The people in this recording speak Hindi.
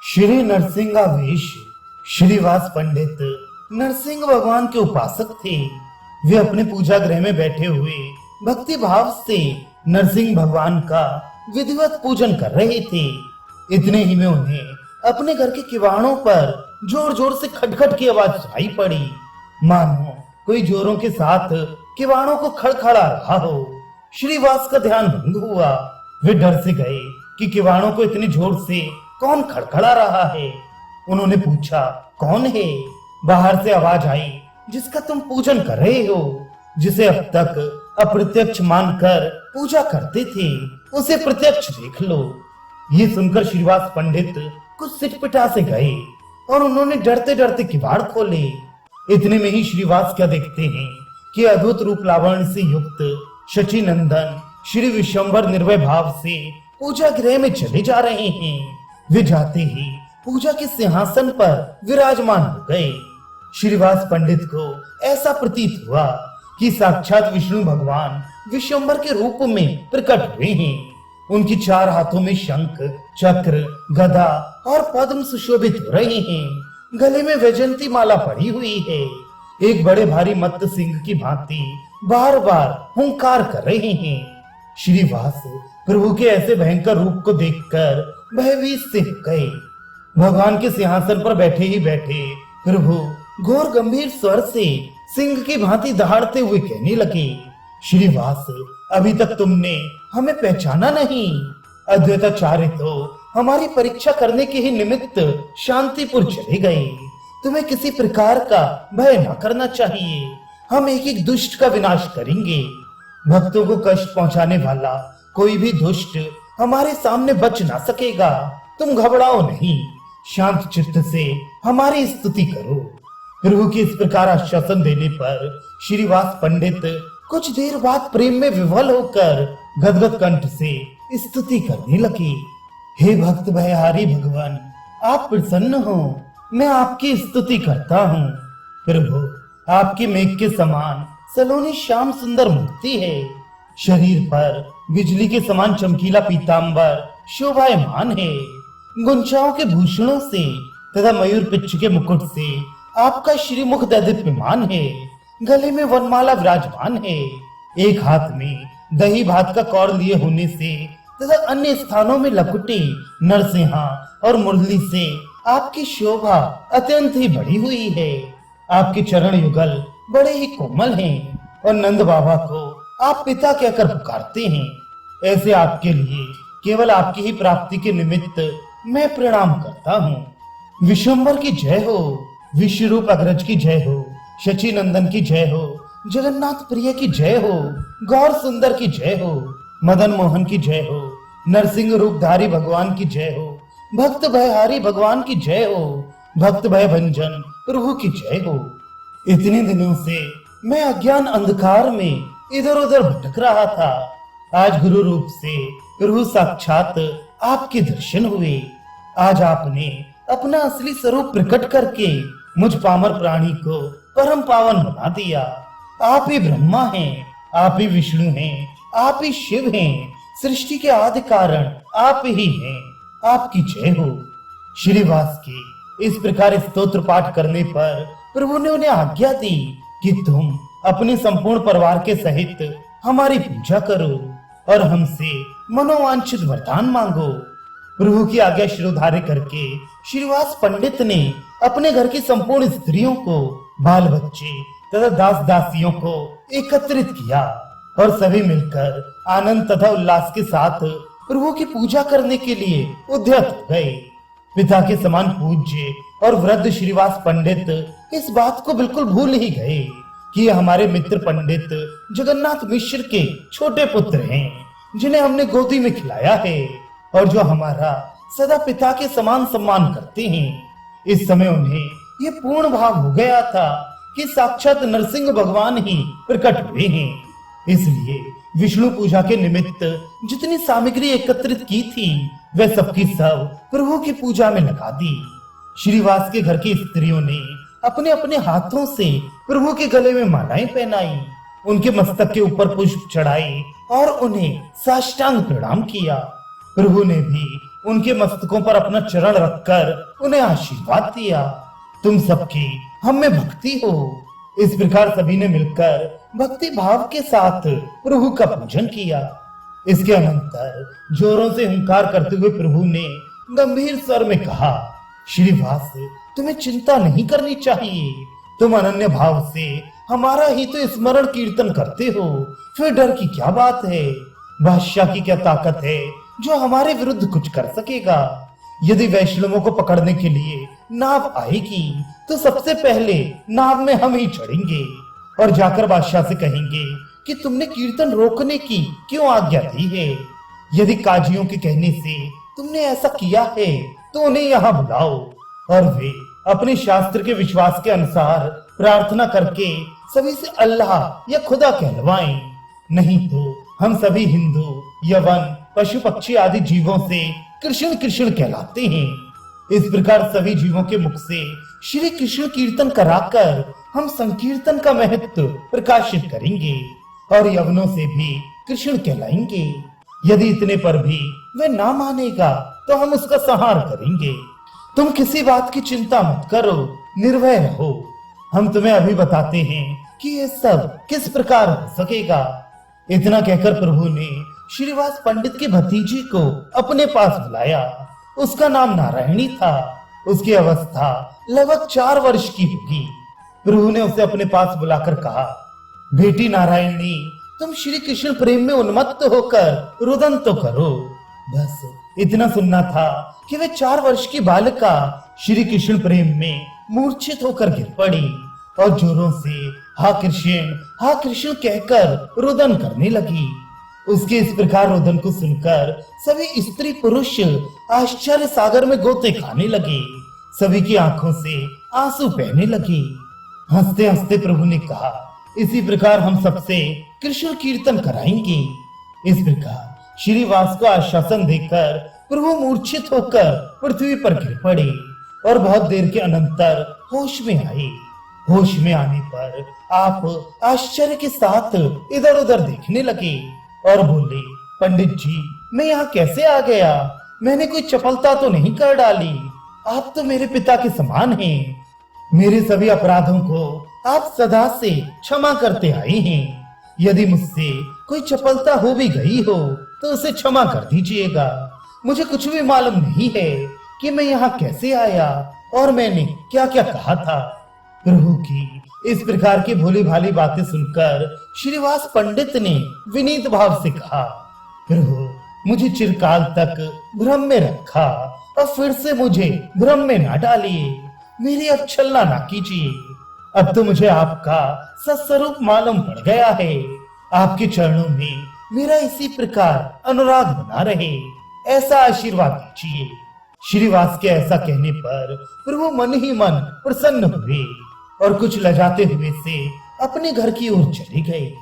श्री नरसिंहावेश। श्रीवास पंडित नरसिंह भगवान के उपासक थे। वे अपने पूजा गृह में बैठे हुए भक्ति भाव से नरसिंह भगवान का विधिवत पूजन कर रहे थे। इतने ही में उन्हें अपने घर के किवाड़ों पर जोर जोर से खटखट की आवाज सुनाई पड़ी, मानो कोई जोरों के साथ किवाड़ों को खड़खड़ा रहा हो। श्रीवास का ध्यान भंग हुआ। वे डर से गए कि किवाड़ों को इतनी जोर से कौन खड़खड़ा रहा है। उन्होंने पूछा, कौन है? बाहर से आवाज आई, जिसका तुम पूजन कर रहे हो, जिसे अब तक अप्रत्यक्ष मानकर पूजा करते थे, उसे प्रत्यक्ष देख लो। ये सुनकर श्रीवास पंडित कुछ सिटपिटा से गए और उन्होंने डरते डरते किवाड़ खोले। इतने में ही श्रीवास क्या देखते हैं कि अद्भुत रूप लावण्य से युक्त शची नंदन श्री विशंबर निर्भय भाव से पूजा गृह में चले जा रहे हैं। वे जाते ही पूजा के सिंहासन पर विराजमान हो गए। श्रीवास पंडित को ऐसा प्रतीत हुआ कि साक्षात विष्णु भगवान विशंबर के रूप में प्रकट हुए हैं। उनकी चार हाथों में शंख, चक्र, गदा और पद्म सुशोभित हो रहे हैं। गले में वैजयंती माला पड़ी हुई है। एक बड़े भारी मत्त सिंह की भांति बार बार हुंकार कर रहे हैं। श्रीवास प्रभु के ऐसे भयंकर रूप को देखकर भयभीत से हो गए। भगवान के सिंहासन पर बैठे ही बैठे प्रभु घोर गंभीर स्वर से सिंह की भांति दहाड़ते हुए कहने लगे, श्रीवास, अभी तक तुमने हमें पहचाना नहीं। अद्वैताचार्य तो हमारी परीक्षा करने के ही निमित्त शांतिपुर चले गए। तुम्हें किसी प्रकार का भय न करना चाहिए। हम एक एक दुष्ट का विनाश करेंगे। भक्तों को कष्ट पहुंचाने वाला कोई भी दुष्ट हमारे सामने बच ना सकेगा। तुम घबराओ नहीं, शांत चित्त से हमारी स्तुति करो। प्रभु के इस प्रकार आश्वासन देने पर श्रीवास पंडित कुछ देर बाद प्रेम में विवल होकर गदगद कंठ से स्तुति करने लगे। हे भक्त भयहारी भगवान, आप प्रसन्न हो, मैं आपकी स्तुति करता हूँ। प्रभु, आपकी मेघ के समान सलोनी श्याम सुंदर मूर्ति है। शरीर पर बिजली के समान चमकीला पीतांबर शोभायमान है। गुंचाओं के भूषणों से तथा मयूर पिच्छ के मुकुट से आपका श्रीमुख दैदीप्यमान है। गले में वनमाला विराजमान है। एक हाथ में दही भात का कौर लिए होने से तथा अन्य स्थानों में लकुटी, नरसिंहा और मुरली से आपकी शोभा अत्यंत ही बढ़ी हुई है। आपके चरण युगल बड़े ही कोमल हैं और नंद बाबा को आप पिता कहकर पुकारते हैं। ऐसे आपके लिए केवल आपकी ही प्राप्ति के निमित्त मैं प्रणाम करता हूँ। विशंबर की जय हो, विश्वरूप अग्रज की जय हो, शची नंदन की जय हो, जगन्नाथ प्रिय की जय हो, गौर सुंदर की जय हो, मदन मोहन की जय हो, नरसिंह रूपधारी भगवान की जय हो, भक्त भयहारी भगवान की जय हो, भक्त भय भंजन प्रभु की जय हो। इतने दिनों से मैं अज्ञान अंधकार में इधर उधर भटक रहा था। आज गुरु रूप से प्रभु साक्षात आपके दर्शन हुए। आज आपने अपना असली स्वरूप प्रकट करके मुझ पामर प्राणी को परम पावन बना दिया। आप ही ब्रह्मा हैं, आप ही विष्णु हैं, आप ही शिव हैं, सृष्टि के आदि कारण आप ही हैं। आपकी जय हो। श्रीवास के इस प्रकार स्तोत्र पाठ करने पर प्रभु ने उन्हें आज्ञा दी कि तुम अपने संपूर्ण परिवार के सहित हमारी पूजा करो और हमसे मनोवांछित वरदान मांगो। प्रभु की आज्ञा शिरोधार्य करके श्रीवास पंडित ने अपने घर की संपूर्ण स्त्रियों को, बाल बच्चे तथा दास दासियों को एकत्रित किया और सभी मिलकर आनंद तथा उल्लास के साथ प्रभु की पूजा करने के लिए उद्यत हो गए। पिता के समान पूज्य और वृद्ध श्रीवास पंडित इस बात को बिल्कुल भूल ही गए कि हमारे मित्र पंडित जगन्नाथ मिश्र के छोटे पुत्र हैं, जिन्हें हमने गोदी में खिलाया है और जो हमारा सदा पिता के समान सम्मान करते हैं। इस समय उन्हें ये पूर्ण भाव हो गया था कि साक्षात नरसिंह भगवान ही प्रकट हुए हैं। इसलिए विष्णु पूजा के निमित्त जितनी सामग्री एकत्रित की थी, वह सबकी सब प्रभु की पूजा में लगा दी। श्रीवास के घर की स्त्रियों ने अपने अपने हाथों से प्रभु के गले में मालाएं पहनाई, उनके मस्तक के ऊपर पुष्प चढ़ाए और उन्हें साष्टांग प्रणाम किया। प्रभु ने भी उनके मस्तकों पर अपना चरण रखकर उन्हें आशीर्वाद दिया। तुम सबकी हम में भक्ति हो। इस प्रकार सभी ने मिलकर भक्ति भाव के साथ प्रभु का पूजन किया। इसके अनंतर जोरों से हुंकार करते हुए प्रभु ने गंभीर स्वर में कहा, श्रीवास, तुम्हें चिंता नहीं करनी चाहिए। तुम अनन्य भाव से हमारा ही तो स्मरण कीर्तन करते हो, फिर डर की क्या बात है। बादशाह की क्या ताकत है जो हमारे विरुद्ध कुछ कर सकेगा। यदि वैष्णवों को पकड़ने के लिए नाव आएगी तो सबसे पहले नाव में हम ही चढ़ेंगे और जाकर बादशाह से कहेंगे कि तुमने कीर्तन रोकने की क्यों आज्ञा दी है। यदि काजियों के कहने से तुमने ऐसा किया है तो उन्हें यहाँ बुलाओ और वे अपने शास्त्र के विश्वास के अनुसार प्रार्थना करके सभी से अल्लाह या खुदा कहलवाएं। नहीं तो हम सभी हिंदू, यवन, पशु पक्षी आदि जीवों से कृष्ण कृष्ण कहलाते हैं। इस प्रकार सभी जीवों के मुख से श्री कृष्ण कीर्तन कराकर हम संकीर्तन का महत्व प्रकाशित करेंगे और यवनों से भी कृष्ण कहलाएंगे। यदि इतने पर भी वे ना मानेगा तो हम उसका संहार करेंगे। तुम किसी बात की चिंता मत करो, निर्भय रहो। हम तुम्हें अभी बताते हैं कि ये सब किस प्रकार हो सकेगा। इतना कहकर प्रभु ने श्रीवास पंडित की भतीजी को अपने पास बुलाया। उसका नाम नारायणी था। उसकी अवस्था लगभग 4 वर्ष की होगी। प्रभु ने उसे अपने पास बुलाकर कहा, बेटी नारायणी, तुम श्री कृष्ण प्रेम में उन्मत्त होकर रुदन तो करो। बस इतना सुनना था कि वे 4 वर्ष की बालिका श्री कृष्ण प्रेम में मूर्छित होकर गिर पड़ी और जोरों से हा कृष्ण कहकर रुदन करने लगी। उसके इस प्रकार रोदन को सुनकर सभी स्त्री पुरुष आश्चर्य सागर में गोते खाने लगे। सभी की आंखों से आंसू बहने लगे। हंसते हंसते प्रभु ने कहा, इसी प्रकार हम सबसे कृष्ण कीर्तन कराएंगे। इस प्रकार श्रीवास को आश्वासन देकर प्रभु मूर्छित होकर पृथ्वी पर गिर पड़े और बहुत देर के अनंतर होश में आए। होश में आने पर आप आश्चर्य के साथ इधर उधर देखने लगे और बोले, पंडित जी, मैं यहाँ कैसे आ गया? मैंने कोई चपलता तो नहीं कर डाली। आप तो मेरे पिता के समान हैं। मेरे सभी अपराधों को आप सदा से क्षमा करते आए हैं। यदि मुझसे कोई चपलता हो भी गई हो तो उसे क्षमा कर दीजिएगा। मुझे कुछ भी मालूम नहीं है कि मैं यहाँ कैसे आया और मैंने क्या क्या कहा था। प्रभु की इस प्रकार की भोली भाली बातें सुनकर श्रीवास पंडित ने विनीत भाव से कहा, प्रभु, मुझे चिरकाल तक भ्रम में रखा और फिर से मुझे भ्रम में ना डालिए। मेरी अब छलना ना कीजिए। अब तो मुझे आपका सत्स्वरूप मालूम पड़ गया है। आपके चरणों में मेरा इसी प्रकार अनुराग बना रहे, ऐसा आशीर्वाद दीजिए। श्रीवास के ऐसा कहने पर प्रभु मन ही मन प्रसन्न हुए और कुछ लजाते हुए से अपने घर की ओर चले गए।